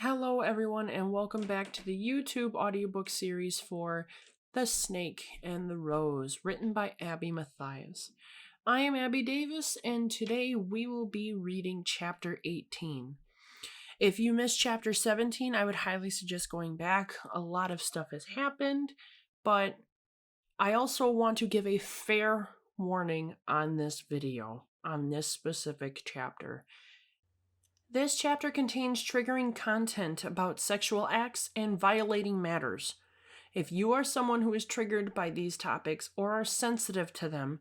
Hello, everyone, and welcome back to the YouTube audiobook series for The Snake and the Rose, written by Abby Matthies. I am Abby Davis, and today we will be reading Chapter 18. If you missed Chapter 17, I would highly suggest going back. A lot of stuff has happened, but I also want to give a fair warning on this video, on this specific chapter. This chapter contains triggering content about sexual acts and violating matters. If you are someone who is triggered by these topics or are sensitive to them,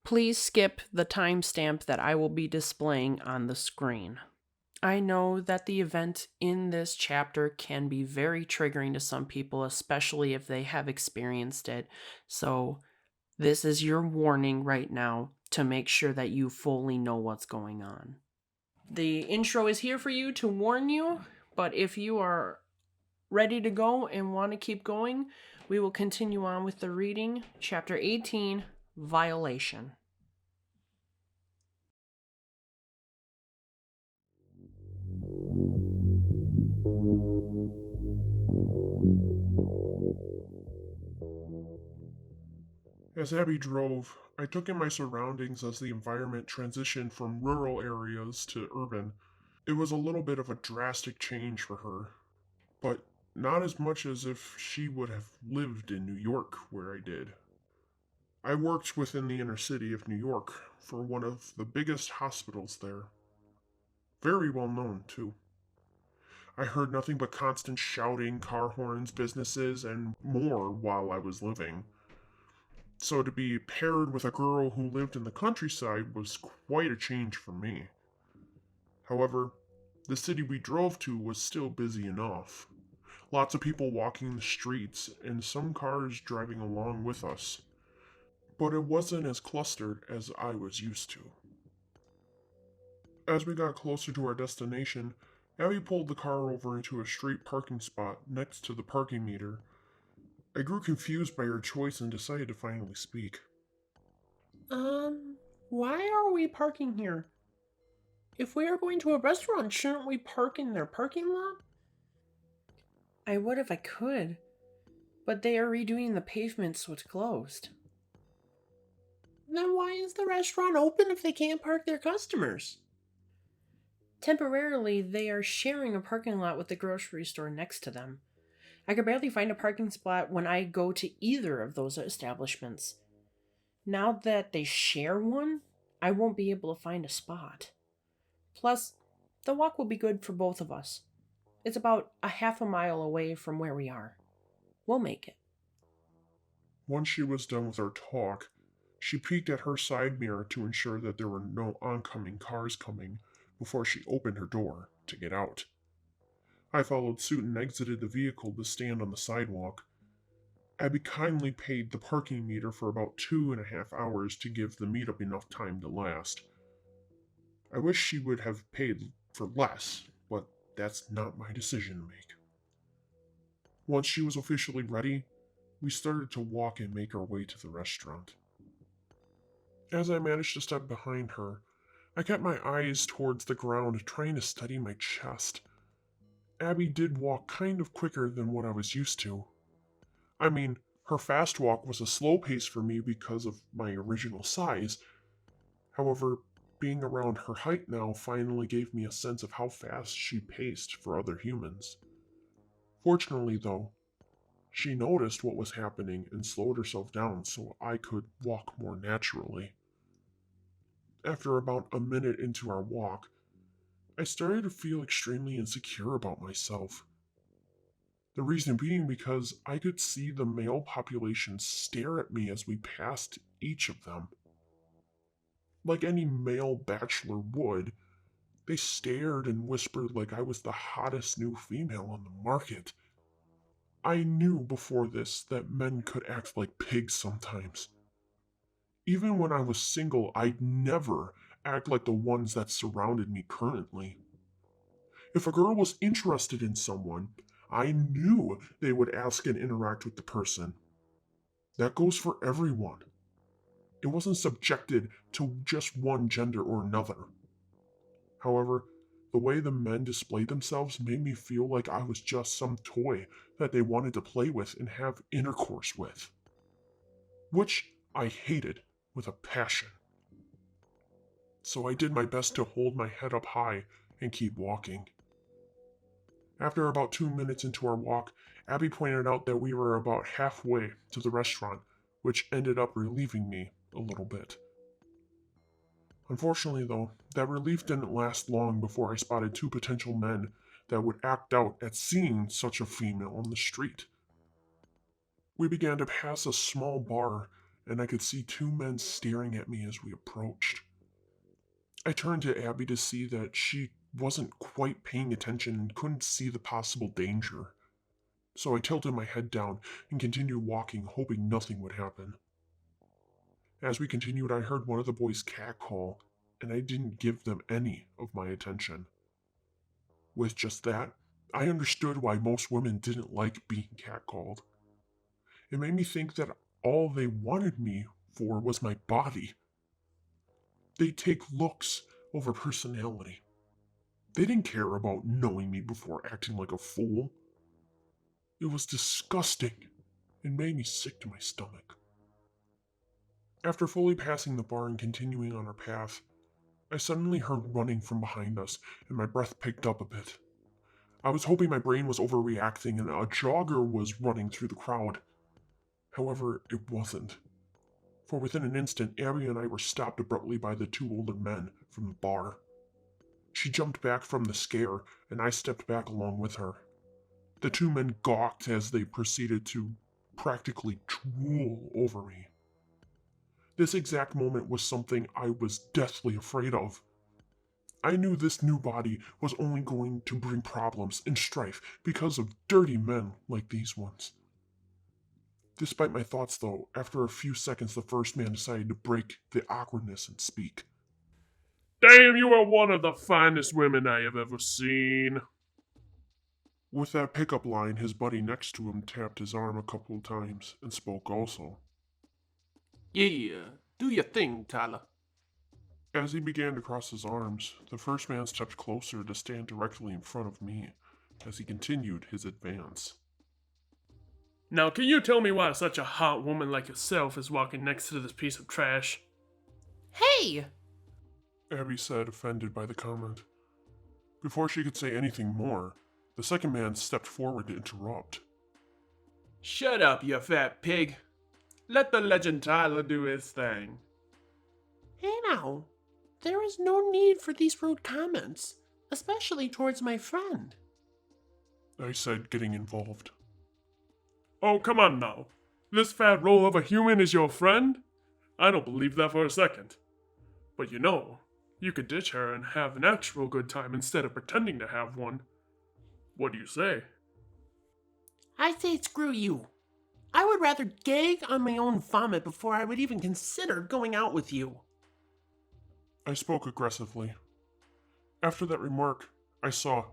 please skip the timestamp that I will be displaying on the screen. I know that the event in this chapter can be very triggering to some people, especially if they have experienced it. So, this is your warning right now to make sure that you fully know what's going on. The intro is here for you to warn you, but if you are ready to go and want to keep going, we will continue on with the reading. Chapter 18, Violation. As Abby drove, I took in my surroundings as the environment transitioned from rural areas to urban. It was a little bit of a drastic change for her, but not as much as if she would have lived in New York where I did. I worked within the inner city of New York for one of the biggest hospitals there. Very well known, too. I heard nothing but constant shouting, car horns, businesses, and more while I was living. So to be paired with a girl who lived in the countryside was quite a change for me. However, the city we drove to was still busy enough. Lots of people walking the streets and some cars driving along with us. But it wasn't as clustered as I was used to. As we got closer to our destination, Abby pulled the car over into a street parking spot next to the parking meter. I grew confused by her choice and decided to finally speak. Why are we parking here? If we are going to a restaurant, shouldn't we park in their parking lot? I would if I could, but they are redoing the pavement so it's closed. Then why is the restaurant open if they can't park their customers? Temporarily, they are sharing a parking lot with the grocery store next to them. I could barely find a parking spot when I go to either of those establishments. Now that they share one, I won't be able to find a spot. Plus, the walk will be good for both of us. It's about a half a mile away from where we are. We'll make it. Once she was done with our talk, she peeked at her side mirror to ensure that there were no oncoming cars coming before she opened her door to get out. I followed suit and exited the vehicle to stand on the sidewalk. Abby kindly paid the parking meter for about 2.5 hours to give the meetup enough time to last. I wish she would have paid for less, but that's not my decision to make. Once she was officially ready, we started to walk and make our way to the restaurant. As I managed to step behind her, I kept my eyes towards the ground, trying to steady my chest. Abby did walk kind of quicker than what I was used to. I mean, her fast walk was a slow pace for me because of my original size. However, being around her height now finally gave me a sense of how fast she paced for other humans. Fortunately, though, she noticed what was happening and slowed herself down so I could walk more naturally. After about a minute into our walk, I started to feel extremely insecure about myself. The reason being because I could see the male population stare at me as we passed each of them. Like any male bachelor would, they stared and whispered like I was the hottest new female on the market. I knew before this that men could act like pigs sometimes. Even when I was single, I'd never act like the ones that surrounded me currently. If a girl was interested in someone, I knew they would ask and interact with the person. That goes for everyone. It wasn't subjected to just one gender or another. However, The way the men displayed themselves made me feel like I was just some toy that they wanted to play with and have intercourse with, which I hated with a passion. So I did my best to hold my head up high and keep walking. After about 2 minutes into our walk, Abby pointed out that we were about halfway to the restaurant, which ended up relieving me a little bit. Unfortunately, though, that relief didn't last long before I spotted 2 potential men that would act out at seeing such a female on the street. We began to pass a small bar, and I could see 2 men staring at me as we approached. I turned to Abby to see that she wasn't quite paying attention and couldn't see the possible danger. So I tilted my head down and continued walking, hoping nothing would happen. As we continued, I heard one of the boys catcall, and I didn't give them any of my attention. With just that, I understood why most women didn't like being catcalled. It made me think that all they wanted me for was my body. They take looks over personality. They didn't care about knowing me before acting like a fool. It was disgusting and made me sick to my stomach. After fully passing the bar and continuing on our path, I suddenly heard running from behind us, and my breath picked up a bit. I was hoping my brain was overreacting and a jogger was running through the crowd. However, it wasn't. For within an instant, Abby and I were stopped abruptly by the 2 older men from the bar. She jumped back from the scare, and I stepped back along with her. The 2 men gawked as they proceeded to practically drool over me. This exact moment was something I was deathly afraid of. I knew this new body was only going to bring problems and strife because of dirty men like these ones. Despite my thoughts, though, after a few seconds the first man decided to break the awkwardness and speak. Damn, you are one of the finest women I have ever seen. With that pickup line, his buddy next to him tapped his arm a couple of times and spoke also. Yeah, do your thing, Tyler. As he began to cross his arms, the first man stepped closer to stand directly in front of me as he continued his advance. Now, can you tell me why such a hot woman like yourself is walking next to this piece of trash? Hey! Abby said, offended by the comment. Before she could say anything more, the second man stepped forward to interrupt. Shut up, you fat pig. Let the legend Tyler do his thing. Hey now, there is no need for these rude comments, especially towards my friend. I said, getting involved. Oh, come on now. This fat roll of a human is your friend? I don't believe that for a second. But you know, you could ditch her and have an actual good time instead of pretending to have one. What do you say? I say screw you. I would rather gag on my own vomit before I would even consider going out with you. I spoke aggressively. After that remark, I saw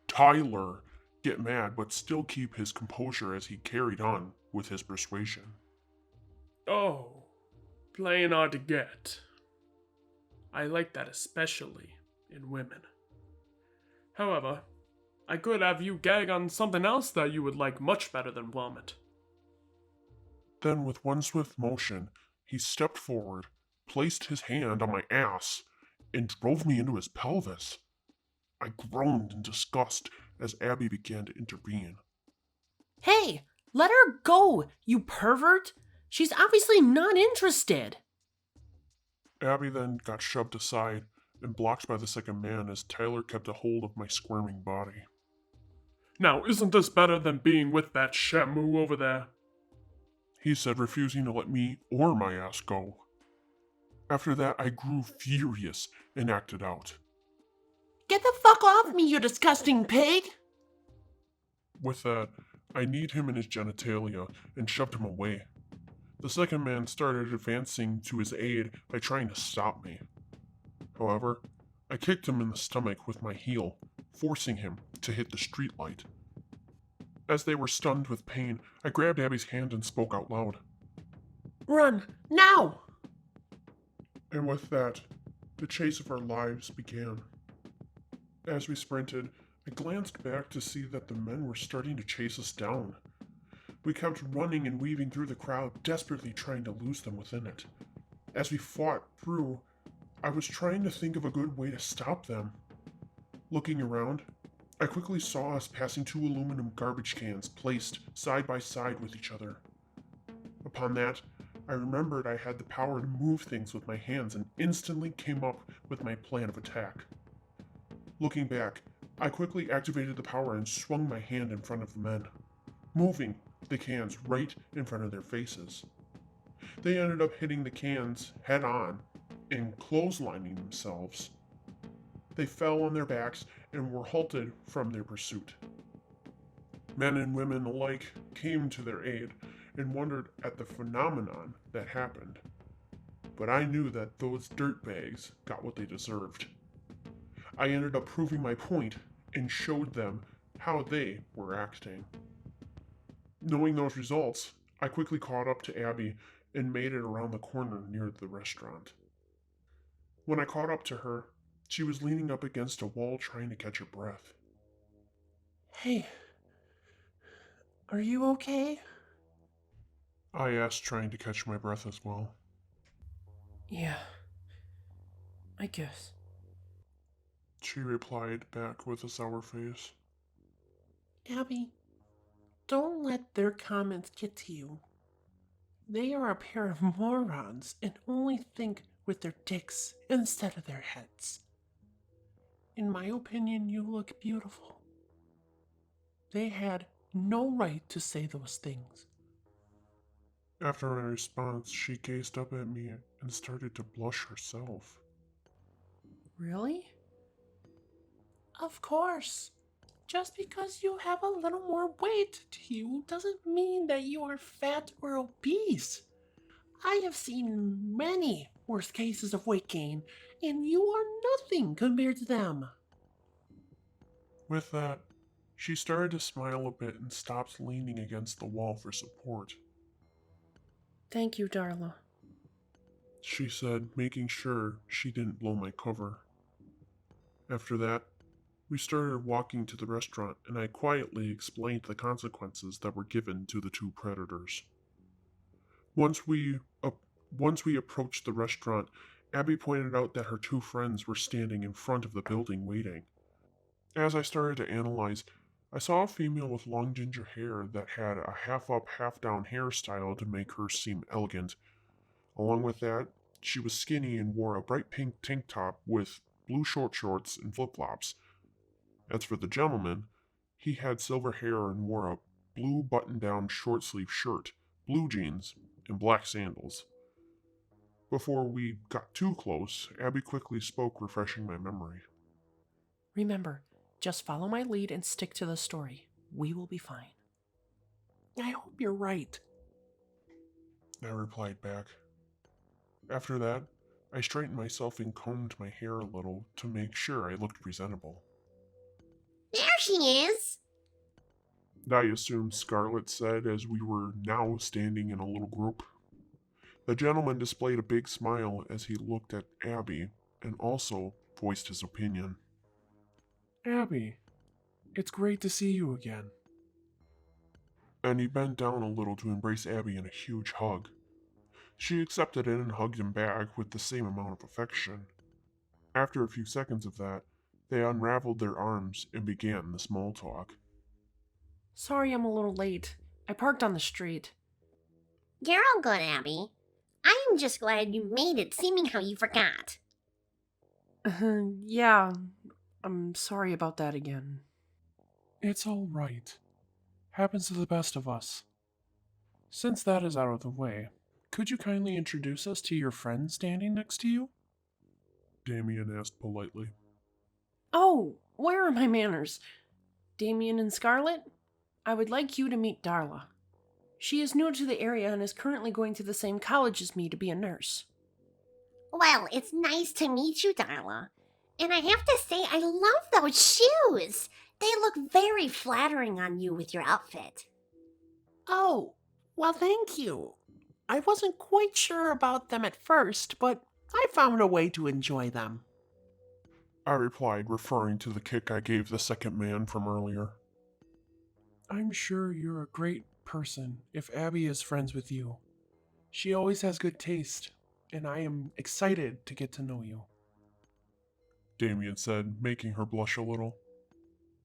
Tyler get mad but still keep his composure as he carried on with his persuasion. Oh, playing hard to get. I like that especially in women. However, I could have you gag on something else that you would like much better than vomit. Then, with one swift motion, he stepped forward, placed his hand on my ass, and drove me into his pelvis. I groaned in disgust as Abby began to intervene. Hey, let her go, you pervert! She's obviously not interested. Abby then got shoved aside and blocked by the second man as Tyler kept a hold of my squirming body. Now, isn't this better than being with that shamu over there? He said, refusing to let me or my ass go. After that, I grew furious and acted out. Get the fuck off me, you disgusting pig! With that, I kneed him in his genitalia and shoved him away. The second man started advancing to his aid by trying to stop me. However, I kicked him in the stomach with my heel, forcing him to hit the streetlight. As they were stunned with pain, I grabbed Abby's hand and spoke out loud. Run, now! And with that, the chase of our lives began. As we sprinted, I glanced back to see that the men were starting to chase us down. We kept running and weaving through the crowd, desperately trying to lose them within it. As we fought through, I was trying to think of a good way to stop them. Looking around, I quickly saw us passing two aluminum garbage cans placed side by side with each other. Upon that, I remembered I had the power to move things with my hands and instantly came up with my plan of attack. Looking back, I quickly activated the power and swung my hand in front of the men, moving the cans right in front of their faces. They ended up hitting the cans head on and clotheslining themselves. They fell on their backs and were halted from their pursuit. Men and women alike came to their aid and wondered at the phenomenon that happened. But I knew that those dirtbags got what they deserved. I ended up proving my point and showed them how they were acting. Knowing those results, I quickly caught up to Abby and made it around the corner near the restaurant. When I caught up to her, she was leaning up against a wall trying to catch her breath. Hey, are you okay? I asked, trying to catch my breath as well. Yeah, I guess. She replied back with a sour face. Abby, don't let their comments get to you. They are a pair of morons and only think with their dicks instead of their heads. In my opinion, you look beautiful. They had no right to say those things. After my response, she gazed up at me and started to blush herself. Really? Of course. Just because you have a little more weight to you doesn't mean that you are fat or obese. I have seen many worse cases of weight gain, and you are nothing compared to them. With that, she started to smile a bit and stopped leaning against the wall for support. Thank you, Darla. She said, making sure she didn't blow my cover. After that, we started walking to the restaurant, and I quietly explained the consequences that were given to the two predators. Once we approached the restaurant, Abby pointed out that her two friends were standing in front of the building waiting. As I started to analyze, I saw a female with long ginger hair that had a half-up, half-down hairstyle to make her seem elegant. Along with that, she was skinny and wore a bright pink tank top with blue short shorts and flip-flops. As for the gentleman, he had silver hair and wore a blue button-down short-sleeve shirt, blue jeans, and black sandals. Before we got too close, Abby quickly spoke, refreshing my memory. Remember, just follow my lead and stick to the story. We will be fine. I hope you're right. I replied back. After that, I straightened myself and combed my hair a little to make sure I looked presentable. There she is! I assumed Scarlett said as we were now standing in a little group. The gentleman displayed a big smile as he looked at Abby and also voiced his opinion. Abby, it's great to see you again. And he bent down a little to embrace Abby in a huge hug. She accepted it and hugged him back with the same amount of affection. After a few seconds of that, they unraveled their arms and began the small talk. Sorry I'm a little late. I parked on the street. You're all good, Abby. I am just glad you made it, seeming how you forgot. Yeah, I'm sorry about that again. It's all right. Happens to the best of us. Since that is out of the way, could you kindly introduce us to your friend standing next to you? Damien asked politely. Oh, where are my manners? Damien and Scarlett? I would like you to meet Darla. She is new to the area and is currently going to the same college as me to be a nurse. Well, it's nice to meet you, Darla. And I have to say, I love those shoes. They look very flattering on you with your outfit. Oh, well, thank you. I wasn't quite sure about them at first, but I found a way to enjoy them. I replied, referring to the kick I gave the second man from earlier. I'm sure you're a great person if Abby is friends with you. She always has good taste, and I am excited to get to know you. Damien said, making her blush a little.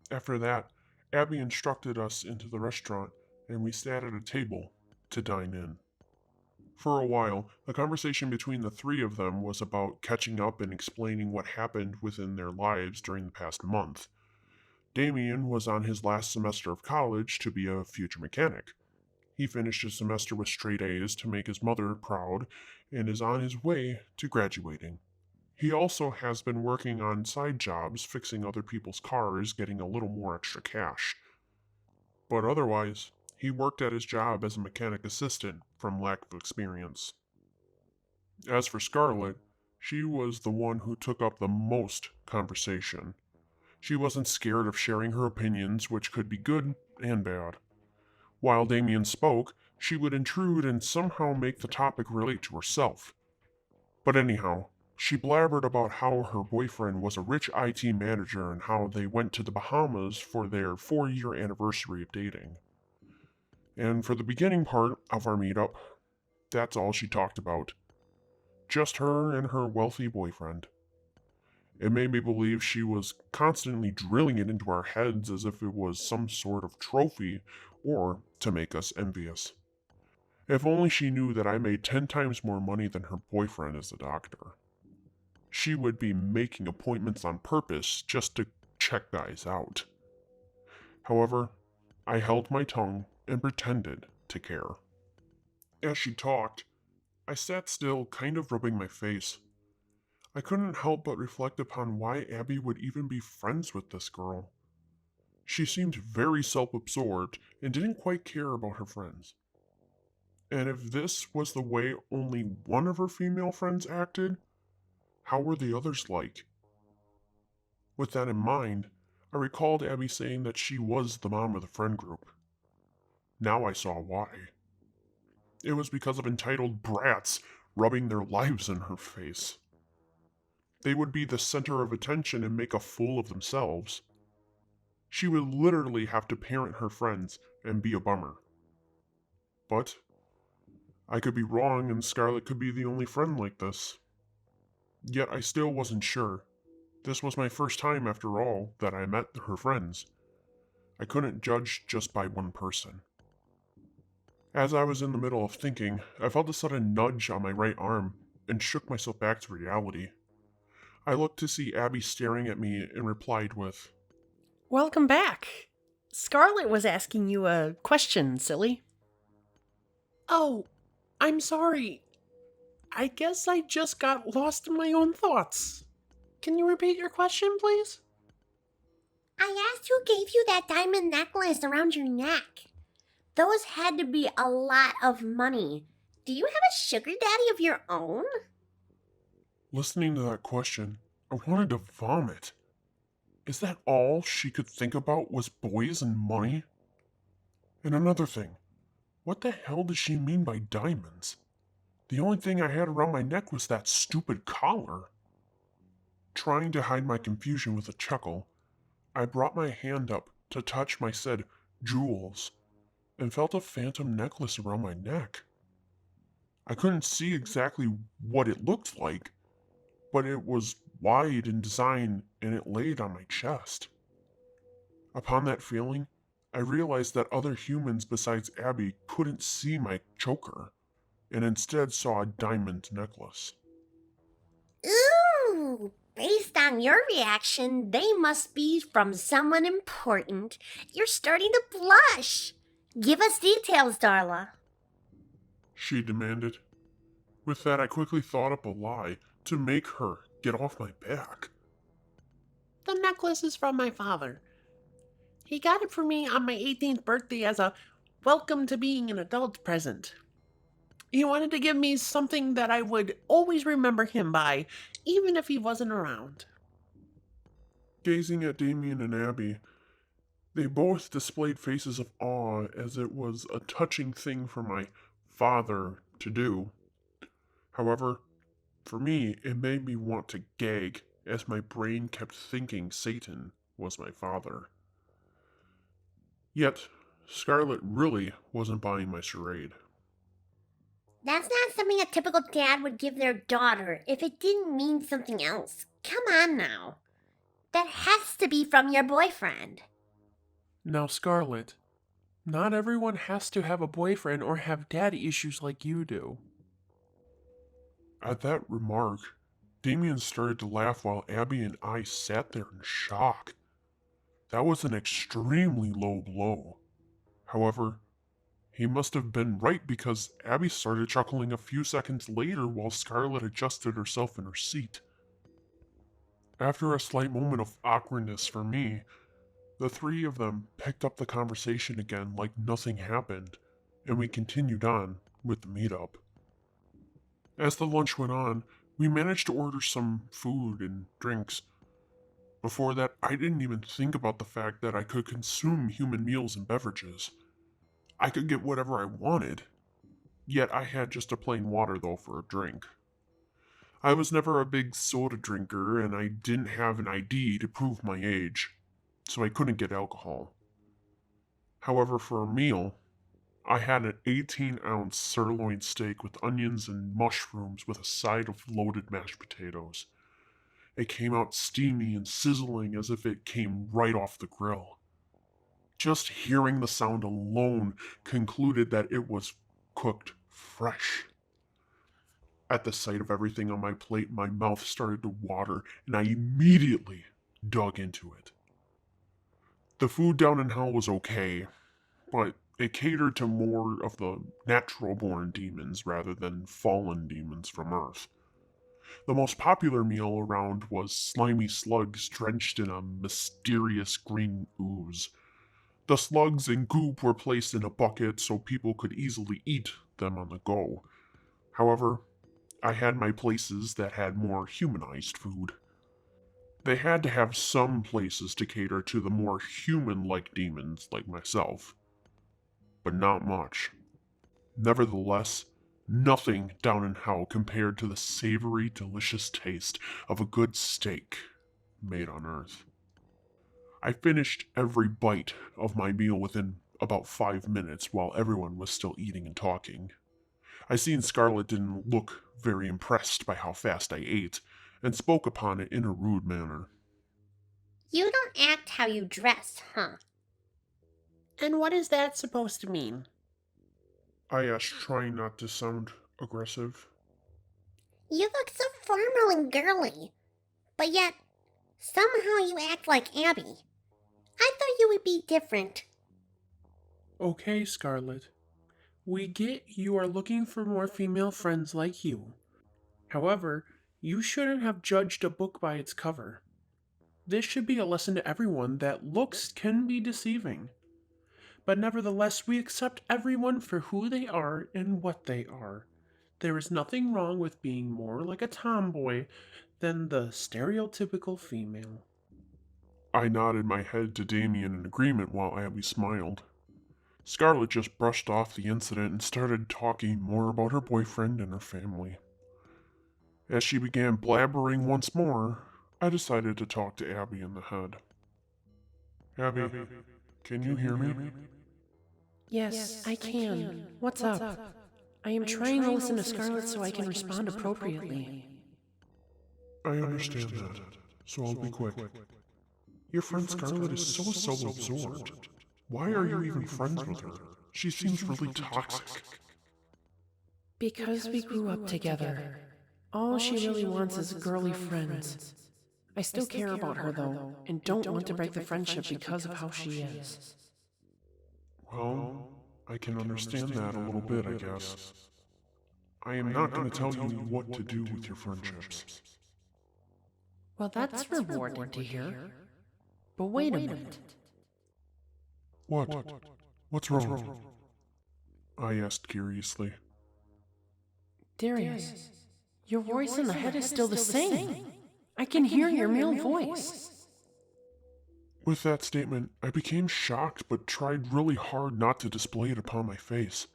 After that, Abby instructed us into the restaurant, and we sat at a table to dine in. For a while, the conversation between the three of them was about catching up and explaining what happened within their lives during the past month. Damien was on his last semester of college to be a future mechanic. He finished his semester with straight A's to make his mother proud and is on his way to graduating. He also has been working on side jobs, fixing other people's cars, getting a little more extra cash. But otherwise, he worked at his job as a mechanic assistant from lack of experience. As for Scarlett, she was the one who took up the most conversation. She wasn't scared of sharing her opinions, which could be good and bad. While Damien spoke, she would intrude and somehow make the topic relate to herself. But anyhow, she blabbered about how her boyfriend was a rich IT manager and how they went to the Bahamas for their 4-year anniversary of dating. And for the beginning part of our meetup, that's all she talked about. Just her and her wealthy boyfriend. It made me believe she was constantly drilling it into our heads as if it was some sort of trophy or to make us envious. If only she knew that I made 10 times more money than her boyfriend as a doctor. She would be making appointments on purpose just to check guys out. However, I held my tongue and pretended to care. As she talked, I sat still, kind of rubbing my face. I couldn't help but reflect upon why Abby would even be friends with this girl. She seemed very self-absorbed and didn't quite care about her friends. And if this was the way only one of her female friends acted, how were the others like? With that in mind, I recalled Abby saying that she was the mom of the friend group. Now I saw why. It was because of entitled brats rubbing their lives in her face. They would be the center of attention and make a fool of themselves. She would literally have to parent her friends and be a bummer. But I could be wrong and Scarlett could be the only friend like this. Yet I still wasn't sure. This was my first time, after all, that I met her friends. I couldn't judge just by one person. As I was in the middle of thinking, I felt a sudden nudge on my right arm and shook myself back to reality. I looked to see Abby staring at me and replied with, Welcome back. Scarlett was asking you a question, silly. Oh, I'm sorry. I guess I just got lost in my own thoughts. Can you repeat your question, please? I asked who gave you that diamond necklace around your neck. Those had to be a lot of money. Do you have a sugar daddy of your own? Listening to that question, I wanted to vomit. Is that all she could think about was boys and money? And another thing, what the hell does she mean by diamonds? The only thing I had around my neck was that stupid collar. Trying to hide my confusion with a chuckle, I brought my hand up to touch my said jewels and felt a phantom necklace around my neck. I couldn't see exactly what it looked like, but it was wide in design and it laid on my chest. Upon that feeling, I realized that other humans besides Abby couldn't see my choker, and instead saw a diamond necklace. Ooh, based on your reaction, they must be from someone important. You're starting to blush. Give us details, Darla. She demanded. With that, I quickly thought up a lie to make her get off my back. The necklace is from my father. He got it for me on my 18th birthday as a welcome to being an adult present. He wanted to give me something that I would always remember him by, even if he wasn't around. Gazing at Damien and Abby, they both displayed faces of awe as it was a touching thing for my father to do. However, for me, it made me want to gag as my brain kept thinking Satan was my father. Yet, Scarlet really wasn't buying my charade. That's not something a typical dad would give their daughter if it didn't mean something else. Come on now. That has to be from your boyfriend. Now, Scarlet, not everyone has to have a boyfriend or have daddy issues like you do. At that remark, Damien started to laugh while Abby and I sat there in shock. That was an extremely low blow. However, he must have been right because Abby started chuckling a few seconds later while Scarlet adjusted herself in her seat. After a slight moment of awkwardness for me, the three of them picked up the conversation again like nothing happened, and we continued on with the meetup. As the lunch went on, we managed to order some food and drinks. Before that, I didn't even think about the fact that I could consume human meals and beverages. I could get whatever I wanted, yet I had just a plain water though for a drink. I was never a big soda drinker, and I didn't have an ID to prove my age, so I couldn't get alcohol. However, for a meal, I had an 18-ounce sirloin steak with onions and mushrooms with a side of loaded mashed potatoes. It came out steamy and sizzling as if it came right off the grill. Just hearing the sound alone concluded that it was cooked fresh. At the sight of everything on my plate, my mouth started to water, and I immediately dug into it. The food down in hell was okay, but it catered to more of the natural-born demons rather than fallen demons from Earth. The most popular meal around was slimy slugs drenched in a mysterious green ooze. The slugs and goop were placed in a bucket so people could easily eat them on the go. However, I had my places that had more humanized food. They had to have some places to cater to the more human-like demons like myself, but not much. Nevertheless, nothing down in hell compared to the savory, delicious taste of a good steak made on Earth. I finished every bite of my meal within about 5 minutes while everyone was still eating and talking. I seen Scarlet didn't look very impressed by how fast I ate, and spoke upon it in a rude manner. You don't act how you dress, huh? And what is that supposed to mean? I asked, trying not to sound aggressive. You look so formal and girly, but yet somehow you act like Abby. I thought you would be different. Okay, Scarlet. We get you are looking for more female friends like you. However, you shouldn't have judged a book by its cover. This should be a lesson to everyone that looks can be deceiving. But nevertheless, we accept everyone for who they are and what they are. There is nothing wrong with being more like a tomboy than the stereotypical female. I nodded my head to Damien in agreement while Abby smiled. Scarlet just brushed off the incident and started talking more about her boyfriend and her family. As she began blabbering once more, I decided to talk to Abby in the head. Abby, can you hear me? Yes, I can. What's up? I am trying to listen to Scarlet so I can respond appropriately. I understand that, so I'll be quick. Your friend Scarlet is so self-absorbed. Why are you even friends with her? She seems really toxic. Because we grew up together. All she really wants is girly friends. I still care about her though, and don't want to break the friendship because of how she is. Well, I can understand that a little bit, I guess. I am not going to tell you what to do with your friendships. Well, that's rewarding to hear. But wait a minute. What? What's wrong? I asked curiously. Darius, your voice in the head is still the same. I can hear your male voice. With that statement, I became shocked but tried really hard not to display it upon my face.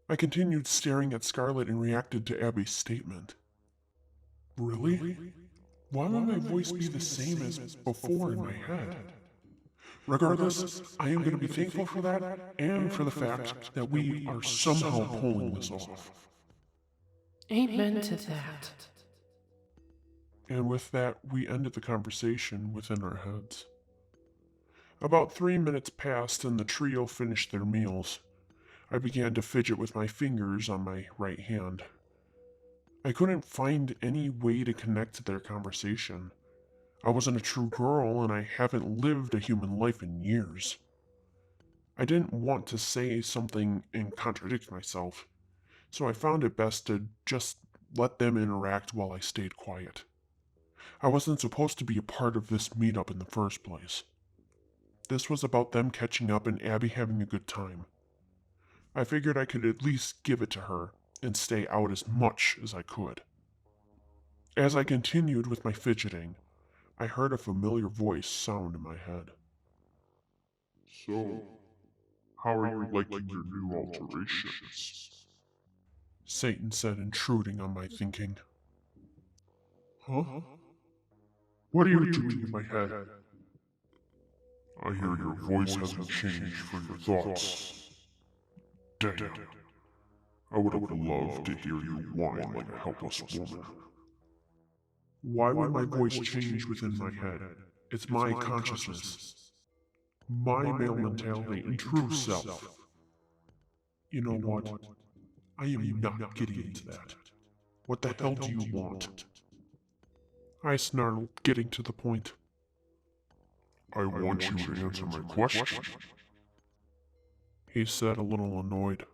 I continued staring at Scarlet and reacted to Abby's statement. Really? Why would my voice be the same as before in my head? Regardless, I am going to be thankful for that and for the fact that we are somehow pulling this off. Amen to that. And with that, we ended the conversation within our heads. About 3 minutes passed and the trio finished their meals. I began to fidget with my fingers on my right hand. I couldn't find any way to connect to their conversation. I wasn't a true girl and I haven't lived a human life in years. I didn't want to say something and contradict myself, so I found it best to just let them interact while I stayed quiet. I wasn't supposed to be a part of this meetup in the first place. This was about them catching up and Abby having a good time. I figured I could at least give it to her and stay out as much as I could. As I continued with my fidgeting, I heard a familiar voice sound in my head. So, how are you liking your new alterations? Satan said, intruding on my thinking. Huh? What are you doing in my head? I hear your voice hasn't changed for your thoughts. Damn. I would have loved to hear you whine like a helpless woman. Why would my voice change within my head? It's my consciousness. My male mentality and true self. You know what? I am not getting into that. What the hell do you want? I snarled, getting to the point. I want you to answer my question. He said, a little annoyed.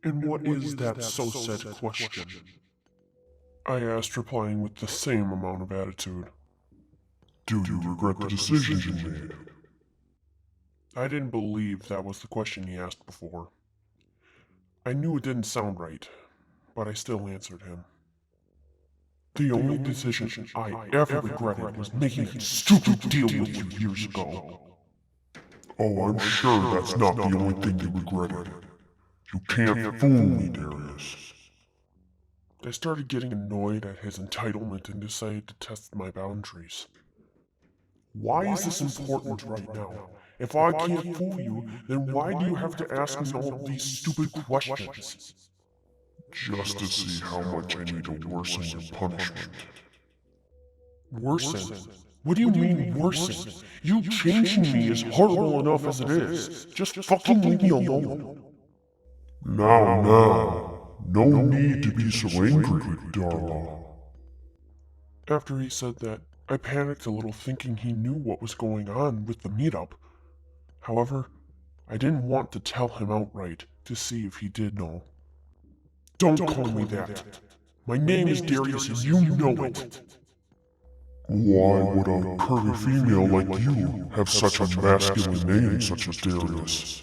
And what is that so-said question? I asked, replying with the same amount of attitude. Do you regret the decisions you made? I didn't believe that was the question he asked before. I knew it didn't sound right, but I still answered him. The only decision I ever regretted was making that stupid deal with you years ago. Oh, I'm sure that's not the only thing you regretted. You can't fool me, Darius. I started getting annoyed at his entitlement and decided to test my boundaries. Why is this important right now? If I can't fool you, then why do you have to ask me all these stupid questions? Just to see how much I need to worsen your punishment. Worsen? What do you mean worsen? You changing me is horrible enough as it is. Just fucking leave me alone. Now. No need to be so angry, Darla. After he said that, I panicked a little, thinking he knew what was going on with the meetup. However, I didn't want to tell him outright to see if he did know. Don't call me that. My name is Darius and you know it. Why would a curvy female like you have such a masculine name such as Darius?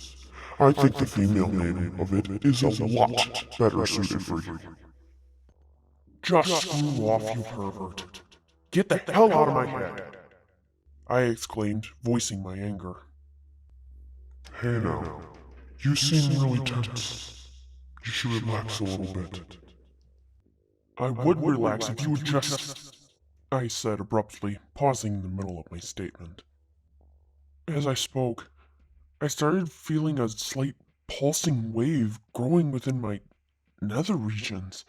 I think the female name of it is a lot better suited for you. Just screw off, you pervert. Get the hell out of my head, I exclaimed, voicing my anger. Hey now, you seem really tense. You should relax a little bit. I would relax if you would just... I said abruptly, pausing in the middle of my statement. As I spoke, I started feeling a slight pulsing wave growing within my nether regions.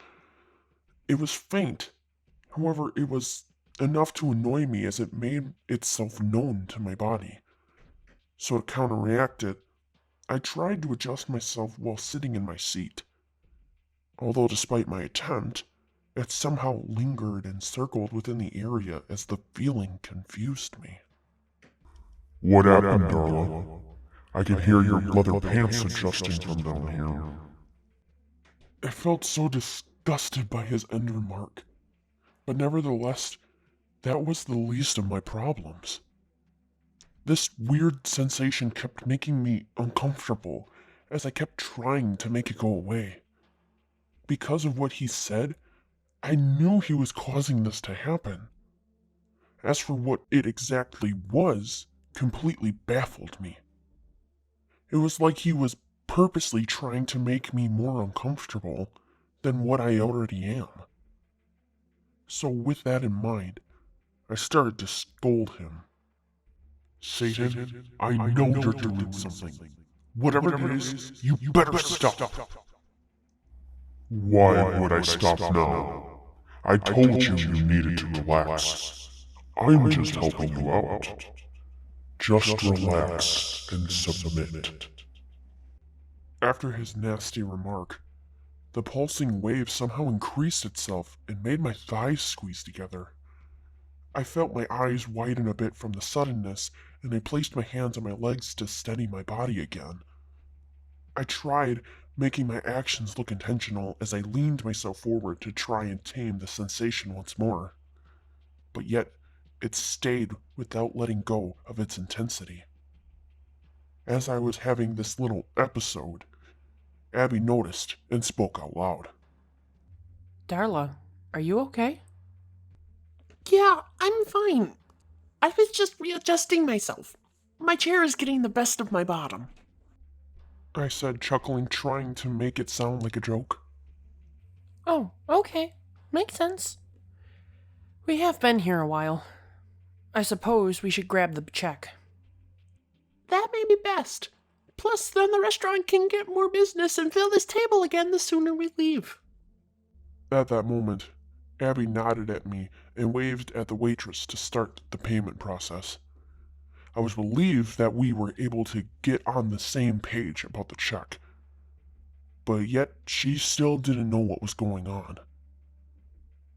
It was faint, however, it was enough to annoy me as it made itself known to my body. So to counteract it, I tried to adjust myself while sitting in my seat. Although despite my attempt, it somehow lingered and circled within the area as the feeling confused me. What happened, Darla? I can hear your leather pants adjusting from down here. I felt so disgusted by his end remark, but nevertheless, that was the least of my problems. This weird sensation kept making me uncomfortable as I kept trying to make it go away. Because of what he said, I knew he was causing this to happen. As for what it exactly was, completely baffled me. It was like he was purposely trying to make me more uncomfortable than what I already am. So with that in mind, I started to scold him. Satan, I know you're doing something. Whatever it is, you better stop. Why would I stop now? I told you you needed to relax. I'm just helping you out. Just relax and submit. After his nasty remark, the pulsing wave somehow increased itself and made my thighs squeeze together. I felt my eyes widen a bit from the suddenness, and I placed my hands on my legs to steady my body again. I tried making my actions look intentional as I leaned myself forward to try and tame the sensation once more. But yet, it stayed without letting go of its intensity. As I was having this little episode, Abby noticed and spoke out loud. Darla, are you okay? Yeah, I'm fine. I was just readjusting myself. My chair is getting the best of my bottom. I said, chuckling, trying to make it sound like a joke. Oh, okay. Makes sense. We have been here a while. I suppose we should grab the check. That may be best. Plus, then the restaurant can get more business and fill this table again the sooner we leave. At that moment, Abby nodded at me and waved at the waitress to start the payment process. I was relieved that we were able to get on the same page about the check. But yet, she still didn't know what was going on.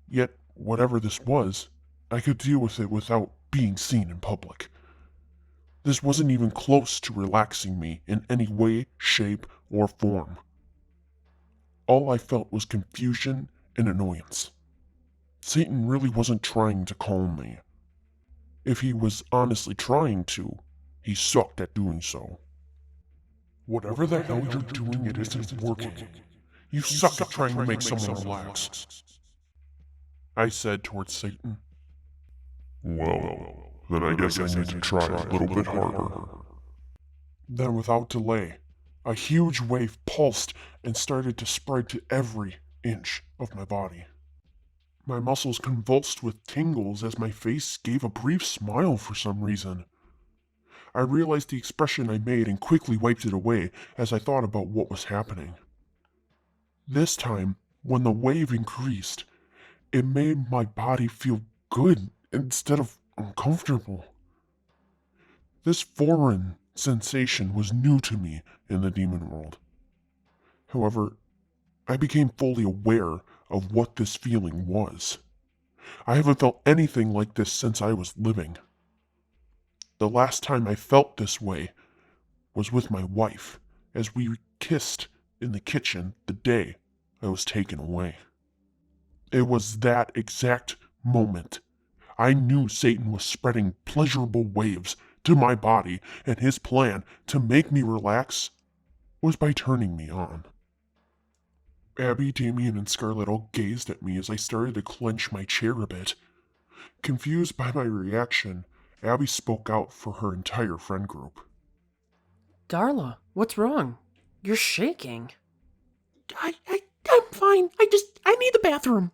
Yet, whatever this was, I could deal with it without being seen in public. This wasn't even close to relaxing me in any way, shape, or form. All I felt was confusion and annoyance. Satan really wasn't trying to calm me. If he was honestly trying to, he sucked at doing so. Whatever the hell you're doing, it isn't working. You suck at trying to make someone relax, I said towards Satan. Well, then I guess I need to try a little bit harder. Then without delay, a huge wave pulsed and started to spread to every inch of my body. My muscles convulsed with tingles as my face gave a brief smile for some reason. I realized the expression I made and quickly wiped it away as I thought about what was happening. This time, when the wave increased, it made my body feel good instead of uncomfortable. This foreign sensation was new to me in the demon world. However, I became fully aware of what this feeling was. I haven't felt anything like this since I was living. The last time I felt this way was with my wife, as we kissed in the kitchen the day I was taken away. It was that exact moment I knew Satan was spreading pleasurable waves to my body, and his plan to make me relax was by turning me on. Abby, Damien, and Scarlett all gazed at me as I started to clench my chair a bit. Confused by my reaction, Abby spoke out for her entire friend group. Darla, what's wrong? You're shaking. I'm fine. I need the bathroom.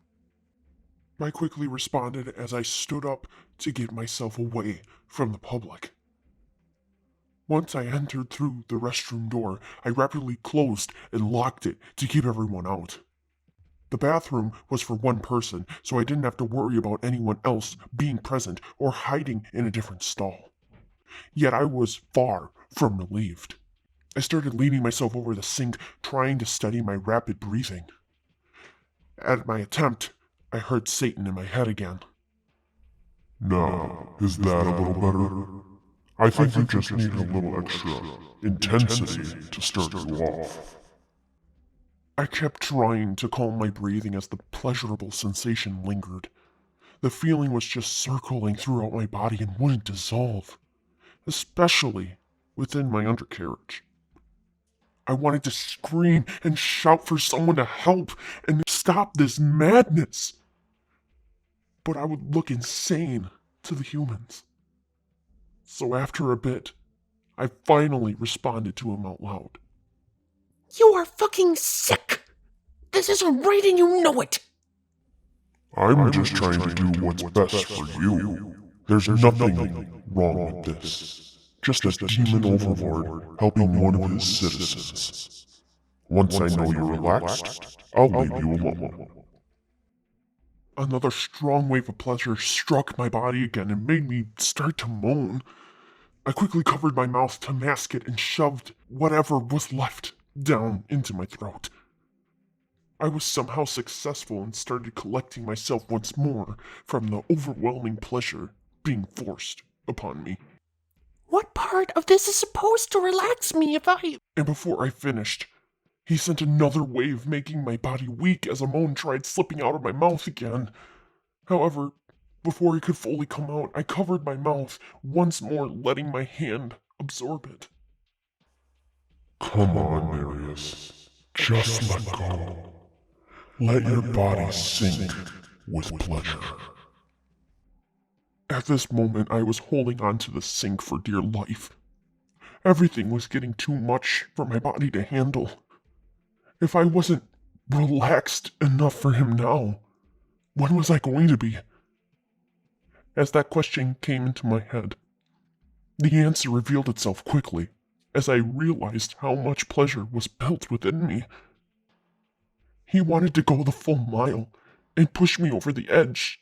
I quickly responded as I stood up to get myself away from the public. Once I entered through the restroom door, I rapidly closed and locked it to keep everyone out. The bathroom was for one person, so I didn't have to worry about anyone else being present or hiding in a different stall. Yet I was far from relieved. I started leaning myself over the sink, trying to steady my rapid breathing. At my attempt, I heard Satan in my head again. Now, is that a little better? I think you just need a little extra intensity to start you off. I kept trying to calm my breathing as the pleasurable sensation lingered. The feeling was just circling throughout my body and wouldn't dissolve, especially within my undercarriage. I wanted to scream and shout for someone to help and stop this madness. But I would look insane to the humans. So after a bit, I finally responded to him out loud. You are fucking sick! This isn't right and you know it! I'm just trying to do what's best for you. There's nothing wrong with this. Just a demon overlord helping one of his citizens. Once I know you're relaxed, I'll leave you alone. Another strong wave of pleasure struck my body again and made me start to moan. I quickly covered my mouth to mask it and shoved whatever was left down into my throat. I was somehow successful and started collecting myself once more from the overwhelming pleasure being forced upon me. What part of this is supposed to relax me if I... And before I finished, he sent another wave, making my body weak as a moan tried slipping out of my mouth again. However, before it could fully come out, I covered my mouth, once more letting my hand absorb it. Come on, Marius. Just let go. Let your body sink with pleasure. At this moment, I was holding on to the sink for dear life. Everything was getting too much for my body to handle. If I wasn't relaxed enough for him now, when was I going to be? As that question came into my head, the answer revealed itself quickly as I realized how much pleasure was built within me. He wanted to go the full mile and push me over the edge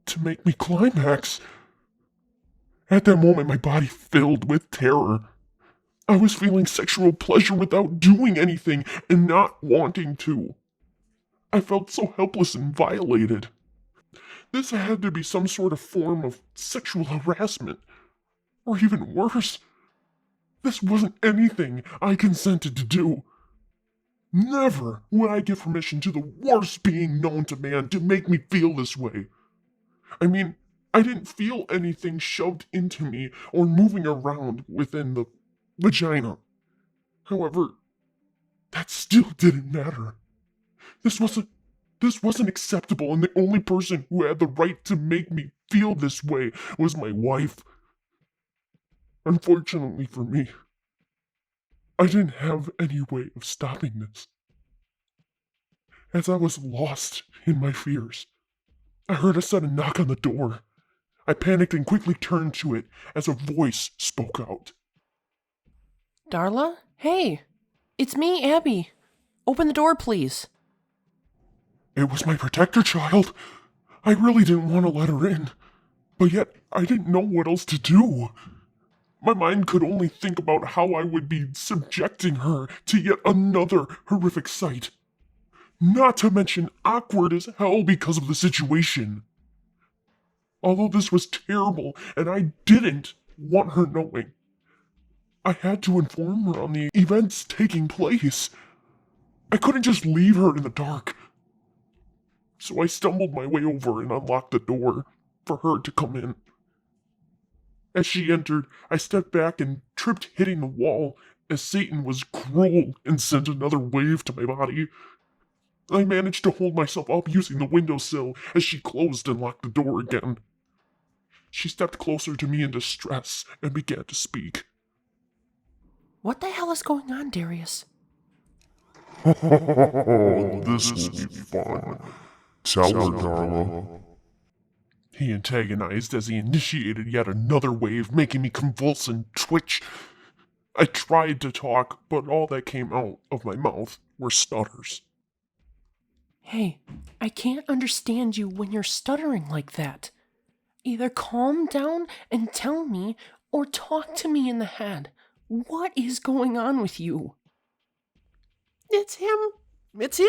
to make me climax. At that moment, my body filled with terror. I was feeling sexual pleasure without doing anything and not wanting to. I felt so helpless and violated. This had to be some sort of form of sexual harassment. Or even worse, this wasn't anything I consented to do. Never would I give permission to the worst being known to man to make me feel this way. I mean, I didn't feel anything shoved into me or moving around within the vagina. However, that still didn't matter. This wasn't acceptable, and the only person who had the right to make me feel this way was my wife. Unfortunately for me, I didn't have any way of stopping this. As I was lost in my fears, I heard a sudden knock on the door. I panicked and quickly turned to it as a voice spoke out. Darla? Hey, it's me, Abby. Open the door, please. It was my protector child. I really didn't want to let her in, but yet I didn't know what else to do. My mind could only think about how I would be subjecting her to yet another horrific sight. Not to mention awkward as hell because of the situation. Although this was terrible and I didn't want her knowing, I had to inform her on the events taking place. I couldn't just leave her in the dark. So I stumbled my way over and unlocked the door for her to come in. As she entered, I stepped back and tripped, hitting the wall as Satan was cruel and sent another wave to my body. I managed to hold myself up using the windowsill as she closed and locked the door again. She stepped closer to me in distress and began to speak. What the hell is going on, Darius? Oh, this will be fun. Tell her, Darla. He antagonized as he initiated yet another wave, making me convulse and twitch. I tried to talk, but all that came out of my mouth were stutters. Hey, I can't understand you when you're stuttering like that. Either calm down and tell me, or talk to me in the head. What is going on with you? It's him. It's him.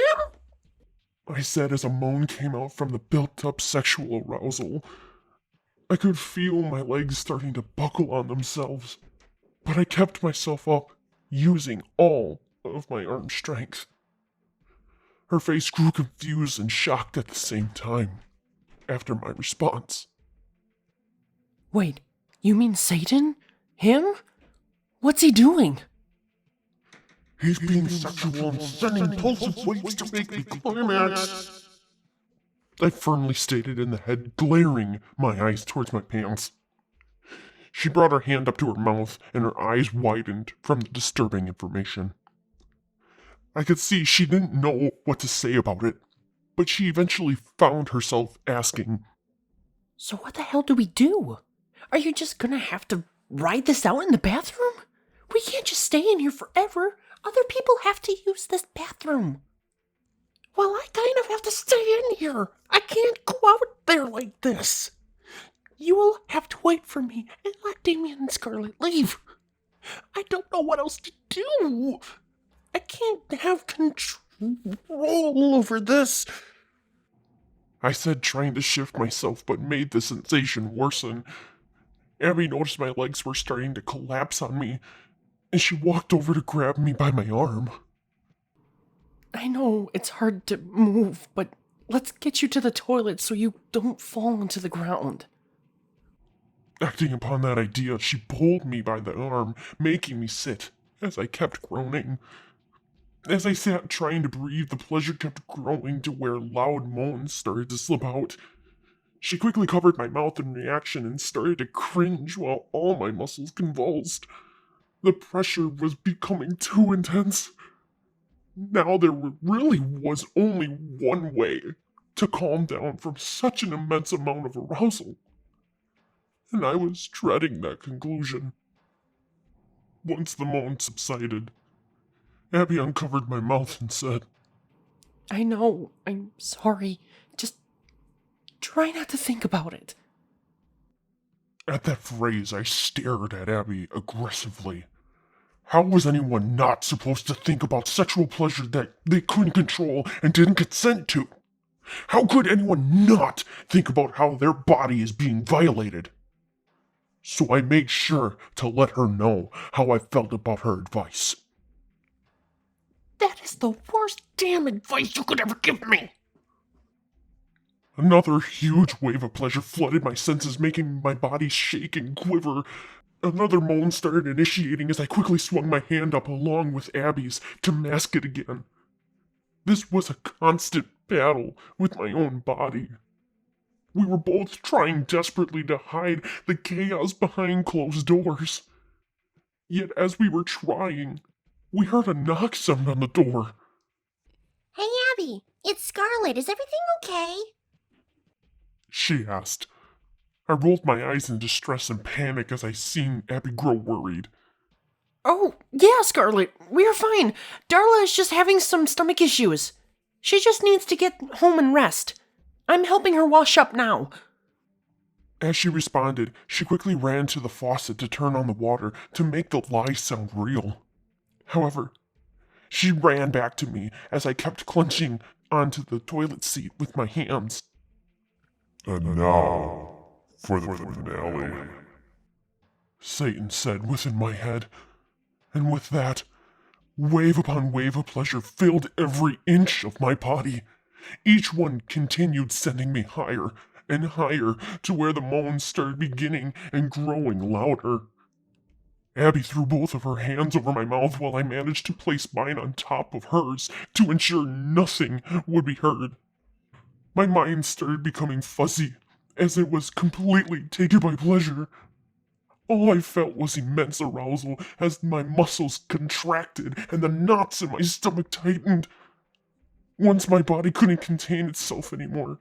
I said as a moan came out from the built-up sexual arousal. I could feel my legs starting to buckle on themselves, but I kept myself up, using all of my arm strength. Her face grew confused and shocked at the same time, after my response. Wait, you mean Satan? Him? What's he doing? He's being sexual and sending impulsive waves to make me climax. I firmly stated in the head, glaring my eyes towards my pants. She brought her hand up to her mouth, and her eyes widened from the disturbing information. I could see she didn't know what to say about it, but she eventually found herself asking, So what the hell do we do? Are you just gonna have to ride this out in the bathroom? We can't just stay in here forever. Other people have to use this bathroom. Well, I kind of have to stay in here. I can't go out there like this. You will have to wait for me and let Damien and Scarlet leave. I don't know what else to do. I can't have control over this. I said, trying to shift myself, but made the sensation worsen. Abby noticed my legs were starting to collapse on me, and she walked over to grab me by my arm. I know it's hard to move, but let's get you to the toilet so you don't fall into the ground. Acting upon that idea, she pulled me by the arm, making me sit, as I kept groaning. As I sat trying to breathe, the pleasure kept growing to where loud moans started to slip out. She quickly covered my mouth in reaction and started to cringe while all my muscles convulsed. The pressure was becoming too intense. Now there really was only one way to calm down from such an immense amount of arousal. And I was dreading that conclusion. Once the moan subsided, Abby uncovered my mouth and said, I know, I'm sorry. Just try not to think about it. At that phrase, I stared at Abby aggressively. How was anyone not supposed to think about sexual pleasure that they couldn't control and didn't consent to? How could anyone not think about how their body is being violated? So I made sure to let her know how I felt about her advice. That is the worst damn advice you could ever give me. Another huge wave of pleasure flooded my senses, making my body shake and quiver. Another moan started initiating as I quickly swung my hand up along with Abby's to mask it again. This was a constant battle with my own body. We were both trying desperately to hide the chaos behind closed doors. Yet as we were trying, we heard a knock sound on the door. Hey, Abby, it's Scarlet. Is everything okay? She asked. I rolled my eyes in distress and panic as I seen Abby grow worried. Oh, yeah, Scarlet, we're fine. Darla is just having some stomach issues. She just needs to get home and rest. I'm helping her wash up now. As she responded, she quickly ran to the faucet to turn on the water to make the lie sound real. However, she ran back to me as I kept clenching onto the toilet seat with my hands. And now, for the finale, Satan said within my head. And with that, wave upon wave of pleasure filled every inch of my body. Each one continued sending me higher and higher to where the moans started beginning and growing louder. Abby threw both of her hands over my mouth while I managed to place mine on top of hers to ensure nothing would be heard. My mind started becoming fuzzy as it was completely taken by pleasure. All I felt was immense arousal as my muscles contracted and the knots in my stomach tightened. Once my body couldn't contain itself anymore,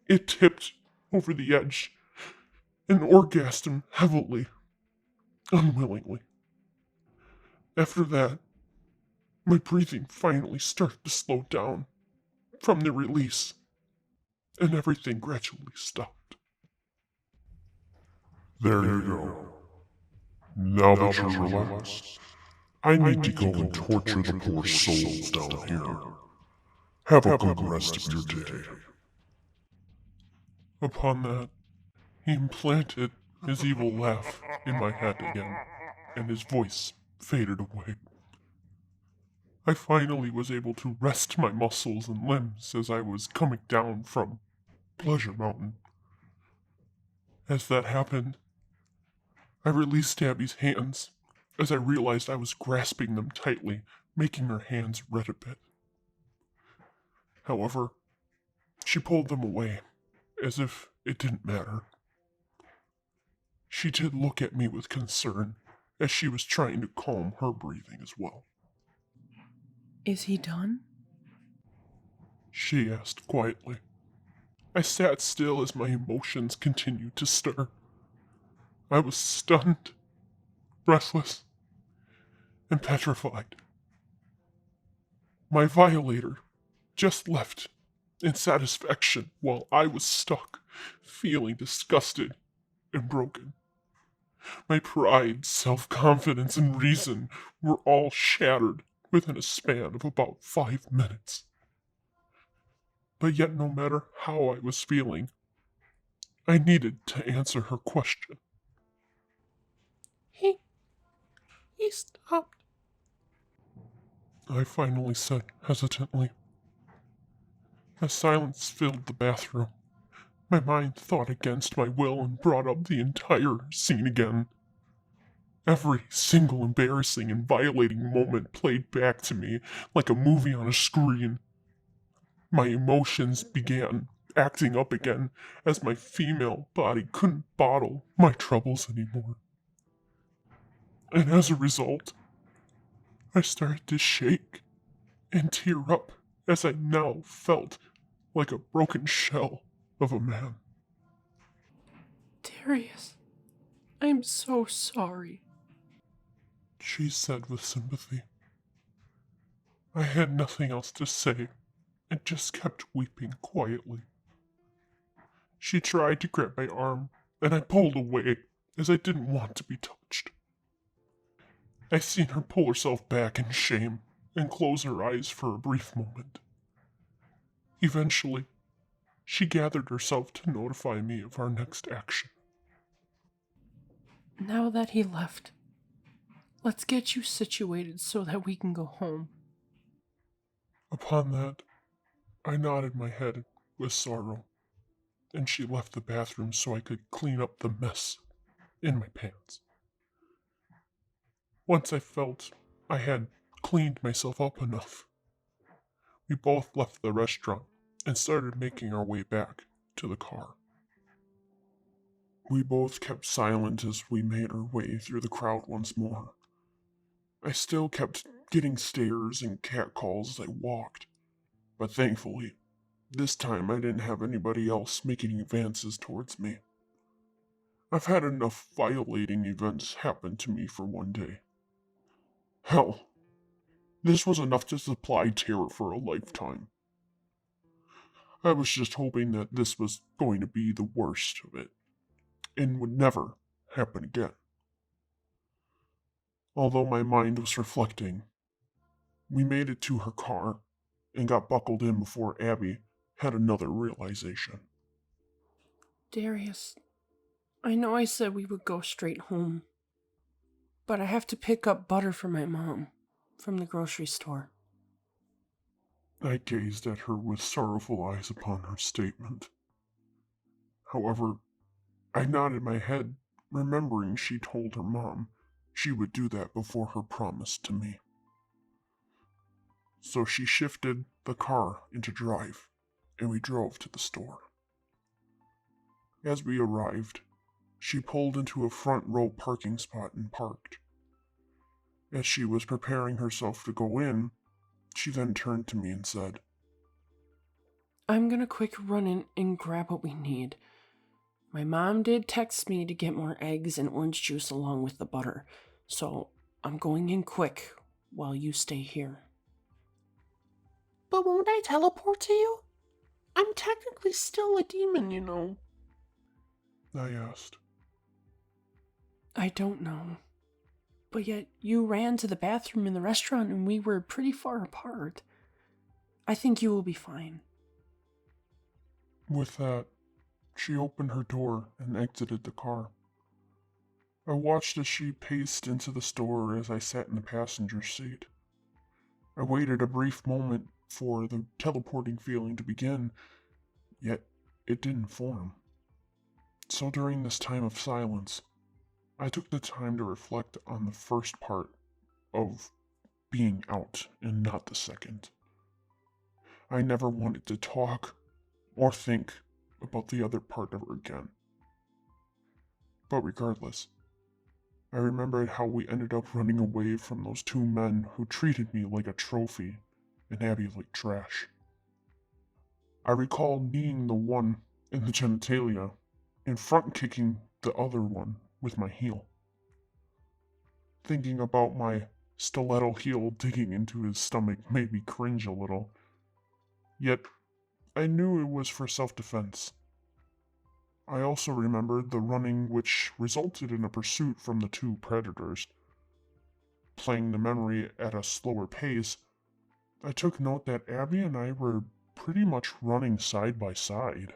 it tipped over the edge and orgasmed heavily, unwillingly. After that, my breathing finally started to slow down from the release, and everything gradually stopped. there you go. Now that you're relaxed, I need to go and torture the poor souls down here. Have a good rest of your day. Upon that, he implanted his evil laugh in my head again, and his voice faded away. I finally was able to rest my muscles and limbs as I was coming down from Pleasure Mountain. As that happened, I released Abby's hands as I realized I was grasping them tightly, making her hands red a bit. However, she pulled them away, as if it didn't matter. She did look at me with concern, as she was trying to calm her breathing as well. Is he done? she asked quietly. I sat still as my emotions continued to stir. I was stunned, breathless, and petrified. My violator just left in satisfaction while I was stuck, feeling disgusted and broken. My pride, self-confidence, and reason were all shattered within a span of about 5 minutes. But yet, no matter how I was feeling, I needed to answer her question. He stopped. I finally said hesitantly. As silence filled the bathroom, my mind thought against my will and brought up the entire scene again. Every single embarrassing and violating moment played back to me like a movie on a screen. My emotions began acting up again as my female body couldn't bottle my troubles anymore. And as a result, I started to shake and tear up as I now felt like a broken shell of a man. Darius, I'm so sorry. She said with sympathy. I had nothing else to say and just kept weeping quietly. She tried to grab my arm, and I pulled away as I didn't want to be touched. I seen her pull herself back in shame and close her eyes for a brief moment. Eventually, she gathered herself to notify me of our next action. Now that he left, let's get you situated so that we can go home. Upon that, I nodded my head with sorrow, and she left the bathroom so I could clean up the mess in my pants. Once I felt I had cleaned myself up enough, we both left the restaurant and started making our way back to the car. We both kept silent as we made our way through the crowd once more. I still kept getting stares and catcalls as I walked, but thankfully, this time I didn't have anybody else making advances towards me. I've had enough violating events happen to me for one day. Hell, this was enough to supply terror for a lifetime. I was just hoping that this was going to be the worst of it, and would never happen again. Although my mind was reflecting, we made it to her car and got buckled in before Abby had another realization. Darius, I know I said we would go straight home, but I have to pick up butter for my mom from the grocery store. I gazed at her with sorrowful eyes upon her statement. However, I nodded my head, remembering she told her mom she would do that before her promise to me. So she shifted the car into drive, and we drove to the store. As we arrived, she pulled into a front row parking spot and parked. As she was preparing herself to go in, she then turned to me and said, I'm gonna quick run in and grab what we need. My mom did text me to get more eggs and orange juice along with the butter, so I'm going in quick while you stay here. But won't I teleport to you? I'm technically still a demon, you know. I asked. I don't know. But yet you ran to the bathroom in the restaurant and we were pretty far apart. I think you will be fine. With that, she opened her door and exited the car. I watched as she paced into the store as I sat in the passenger seat. I waited a brief moment for the teleporting feeling to begin, yet it didn't form. So during this time of silence, I took the time to reflect on the first part of being out and not the second. I never wanted to talk or think about the other part ever again. But regardless, I remembered how we ended up running away from those two men who treated me like a trophy and Abby like trash. I recall kneeing the one in the genitalia and front kicking the other one with my heel. Thinking about my stiletto heel digging into his stomach made me cringe a little. Yet, I knew it was for self-defense. I also remembered the running which resulted in a pursuit from the two predators. Playing the memory at a slower pace, I took note that Abby and I were pretty much running side by side.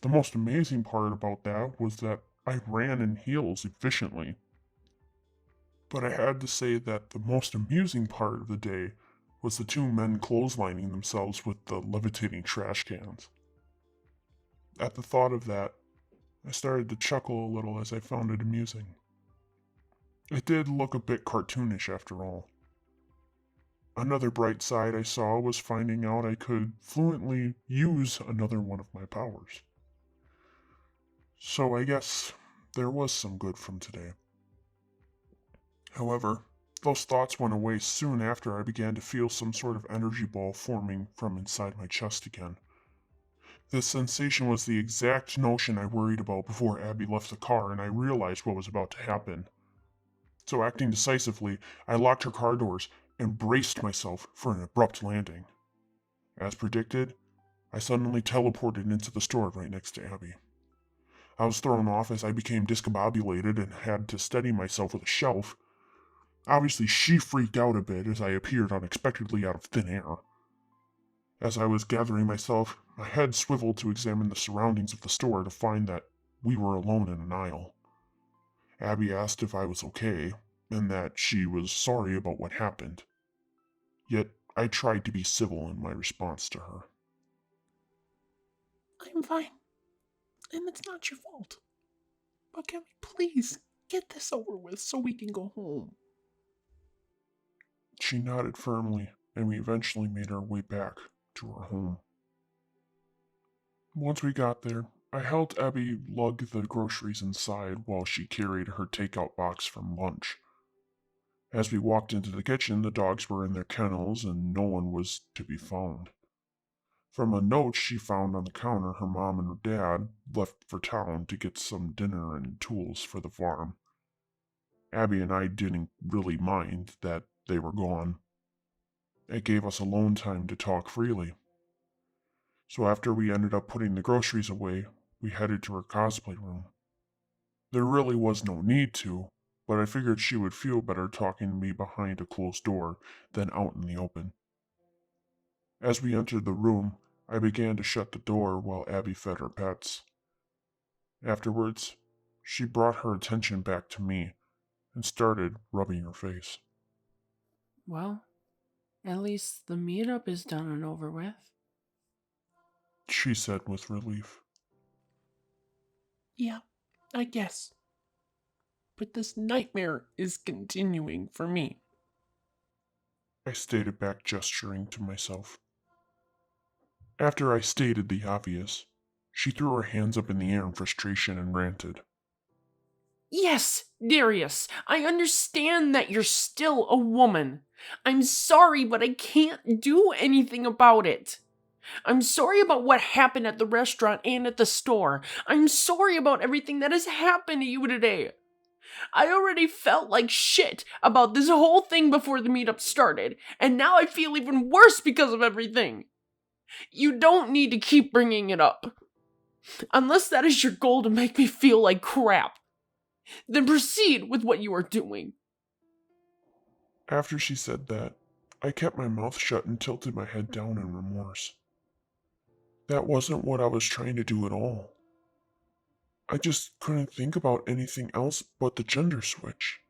The most amazing part about that was that I ran in heels efficiently. But I had to say that the most amusing part of the day was the two men clotheslining themselves with the levitating trash cans. At the thought of that, I started to chuckle a little as I found it amusing. It did look a bit cartoonish after all. Another bright side I saw was finding out I could fluently use another one of my powers. So I guess there was some good from today. However, those thoughts went away soon after I began to feel some sort of energy ball forming from inside my chest again. This sensation was the exact notion I worried about before Abby left the car and I realized what was about to happen. So acting decisively, I locked her car doors and braced myself for an abrupt landing. As predicted, I suddenly teleported into the store right next to Abby. I was thrown off as I became discombobulated and had to steady myself with a shelf. Obviously, she freaked out a bit as I appeared unexpectedly out of thin air. As I was gathering myself, my head swiveled to examine the surroundings of the store to find that we were alone in an aisle. Abby asked if I was okay, and that she was sorry about what happened. Yet, I tried to be civil in my response to her. I'm fine. And it's not your fault. But can we please get this over with so we can go home? She nodded firmly, and we eventually made our way back to our home. Once we got there, I helped Abby lug the groceries inside while she carried her takeout box from lunch. As we walked into the kitchen, the dogs were in their kennels and no one was to be found. From a note she found on the counter, her mom and her dad left for town to get some dinner and tools for the farm. Abby and I didn't really mind that they were gone. It gave us alone time to talk freely. So after we ended up putting the groceries away, we headed to her cosplay room. There really was no need to, but I figured she would feel better talking to me behind a closed door than out in the open. As we entered the room, I began to shut the door while Abby fed her pets. Afterwards, she brought her attention back to me and started rubbing her face. Well, at least the meetup is done and over with. She said with relief. Yeah, I guess. But this nightmare is continuing for me. I stated back, gesturing to myself. After I stated the obvious, she threw her hands up in the air in frustration and ranted. Yes, Darius, I understand that you're still a woman. I'm sorry, but I can't do anything about it. I'm sorry about what happened at the restaurant and at the store. I'm sorry about everything that has happened to you today. I already felt like shit about this whole thing before the meetup started, and now I feel even worse because of everything. You don't need to keep bringing it up. Unless that is your goal to make me feel like crap. Then proceed with what you are doing. After she said that, I kept my mouth shut and tilted my head down in remorse. That wasn't what I was trying to do at all. I just couldn't think about anything else but the gender switch.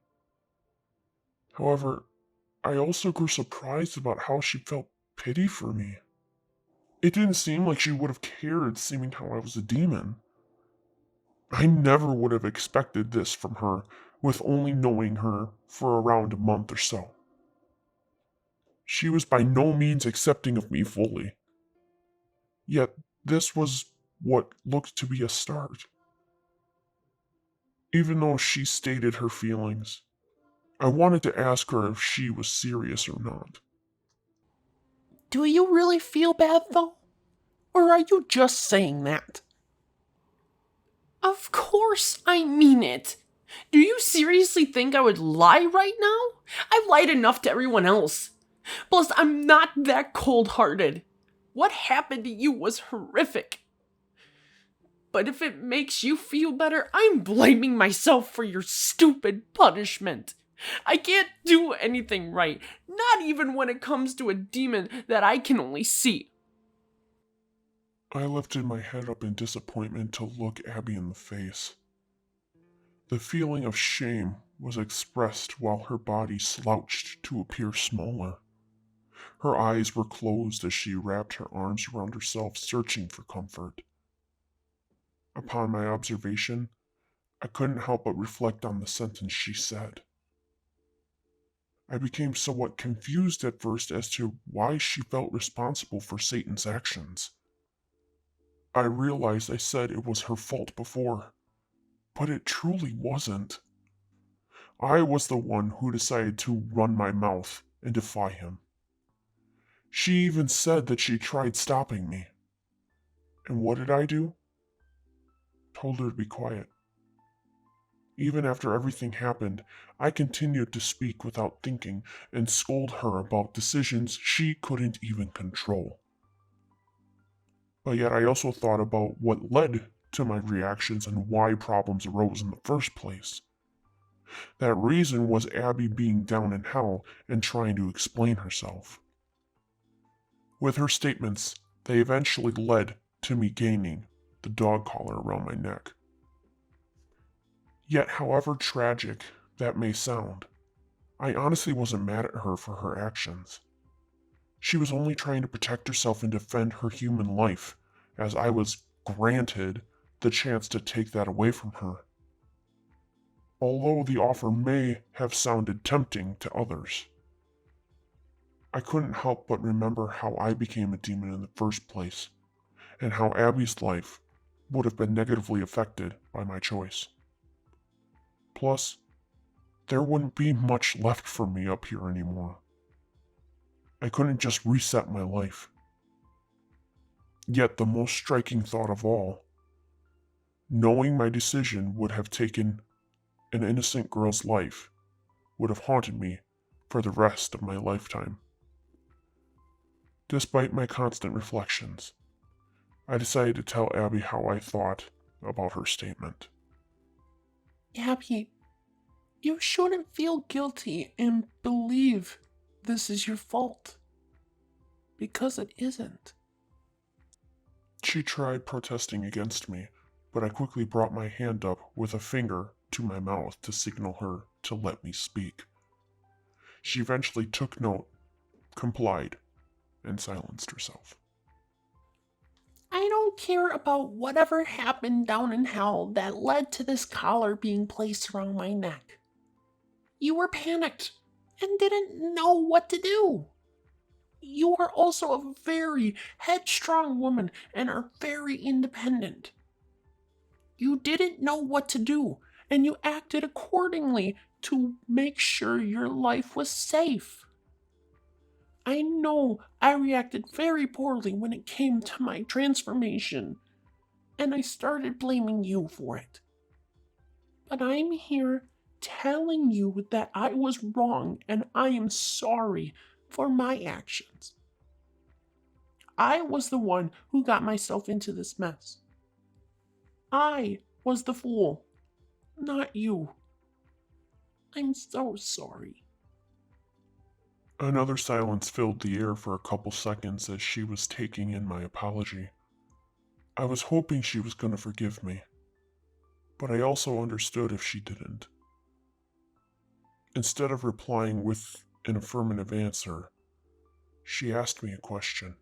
However, I also grew surprised about how she felt pity for me. It didn't seem like she would have cared, seeing how I was a demon. I never would have expected this from her, with only knowing her for around a month or so. She was by no means accepting of me fully. Yet this was what looked to be a start. Even though she stated her feelings, I wanted to ask her if she was serious or not. Do you really feel bad, though? Or are you just saying that? Of course I mean it. Do you seriously think I would lie right now? I've lied enough to everyone else. Plus, I'm not that cold-hearted. What happened to you was horrific. But if it makes you feel better, I'm blaming myself for your stupid punishment. I can't do anything right, not even when it comes to a demon that I can only see. I lifted my head up in disappointment to look Abby in the face. The feeling of shame was expressed while her body slouched to appear smaller. Her eyes were closed as she wrapped her arms around herself, searching for comfort. Upon my observation, I couldn't help but reflect on the sentence she said. I became somewhat confused at first as to why she felt responsible for Satan's actions. I realized I said it was her fault before, but it truly wasn't. I was the one who decided to run my mouth and defy him. She even said that she tried stopping me. And what did I do? Told her to be quiet. Even after everything happened, I continued to speak without thinking and scold her about decisions she couldn't even control. But yet I also thought about what led to my reactions and why problems arose in the first place. That reason was Abby being down in hell and trying to explain herself. With her statements, they eventually led to me gaining the dog collar around my neck. Yet, however tragic that may sound, I honestly wasn't mad at her for her actions. She was only trying to protect herself and defend her human life, as I was granted the chance to take that away from her. Although the offer may have sounded tempting to others, I couldn't help but remember how I became a demon in the first place, and how Abby's life would have been negatively affected by my choice. Plus, there wouldn't be much left for me up here anymore. I couldn't just reset my life. Yet the most striking thought of all, knowing my decision would have taken an innocent girl's life, would have haunted me for the rest of my lifetime. Despite my constant reflections, I decided to tell Abby how I thought about her statement. Abby, you shouldn't feel guilty and believe this is your fault. Because it isn't. She tried protesting against me, but I quickly brought my hand up with a finger to my mouth to signal her to let me speak. She eventually took note, complied, and silenced herself. I don't care about whatever happened down in hell that led to this collar being placed around my neck. You were panicked and didn't know what to do. You are also a very headstrong woman and are very independent. You didn't know what to do, and you acted accordingly to make sure your life was safe. I know I reacted very poorly when it came to my transformation, and I started blaming you for it. But I'm here telling you that I was wrong and I am sorry for my actions. I was the one who got myself into this mess. I was the fool, not you. I'm so sorry. Another silence filled the air for a couple seconds as she was taking in my apology. I was hoping she was going to forgive me, but I also understood if she didn't. Instead of replying with an affirmative answer, she asked me a question.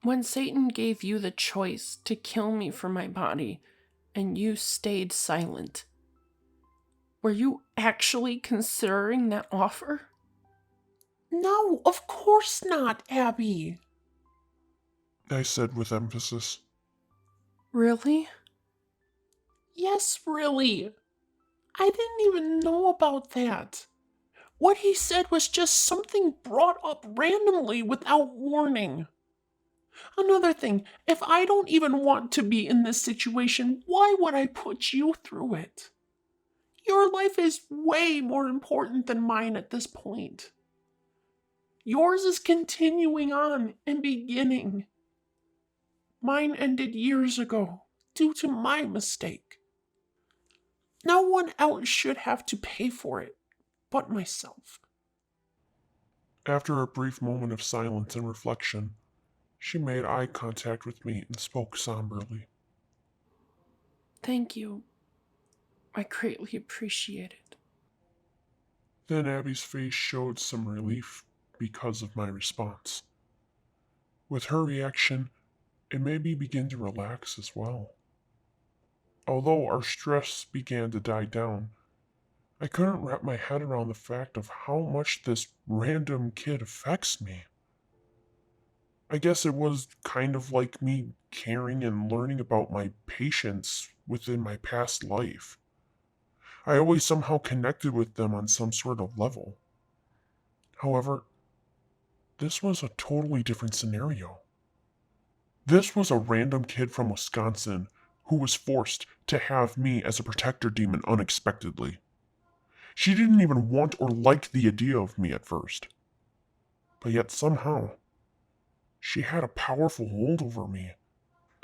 When Satan gave you the choice to kill me for my body, and you stayed silent, were you actually considering that offer? No, of course not, Abby. I said with emphasis. Really? Yes, really. I didn't even know about that. What he said was just something brought up randomly without warning. Another thing, if I don't even want to be in this situation, why would I put you through it? Your life is way more important than mine at this point. Yours is continuing on and beginning. Mine ended years ago due to my mistake. No one else should have to pay for it but myself. After a brief moment of silence and reflection, she made eye contact with me and spoke somberly. Thank you. I greatly appreciate it. Then Abby's face showed some relief because of my response. With her reaction, it made me begin to relax as well. Although our stress began to die down, I couldn't wrap my head around the fact of how much this random kid affects me. I guess it was kind of like me caring and learning about my patients within my past life. I always somehow connected with them on some sort of level. However, this was a totally different scenario. This was a random kid from Wisconsin who was forced to have me as a protector demon unexpectedly. She didn't even want or like the idea of me at first. But yet somehow, she had a powerful hold over me,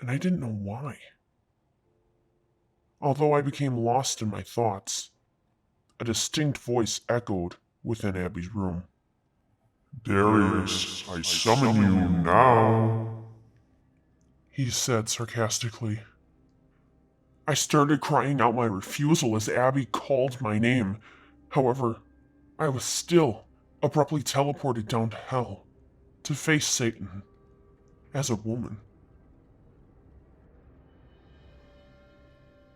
and I didn't know why. Although I became lost in my thoughts, a distinct voice echoed within Abby's room. Darius, I summon you now. He said sarcastically. I started crying out my refusal as Abby called my name. However, I was still abruptly teleported down to hell to face Satan as a woman.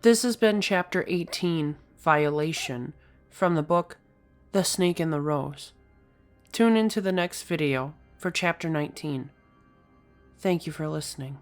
This has been Chapter 18, Violation, from the book The Snake and the Rose. Tune into the next video for Chapter 19. Thank you for listening.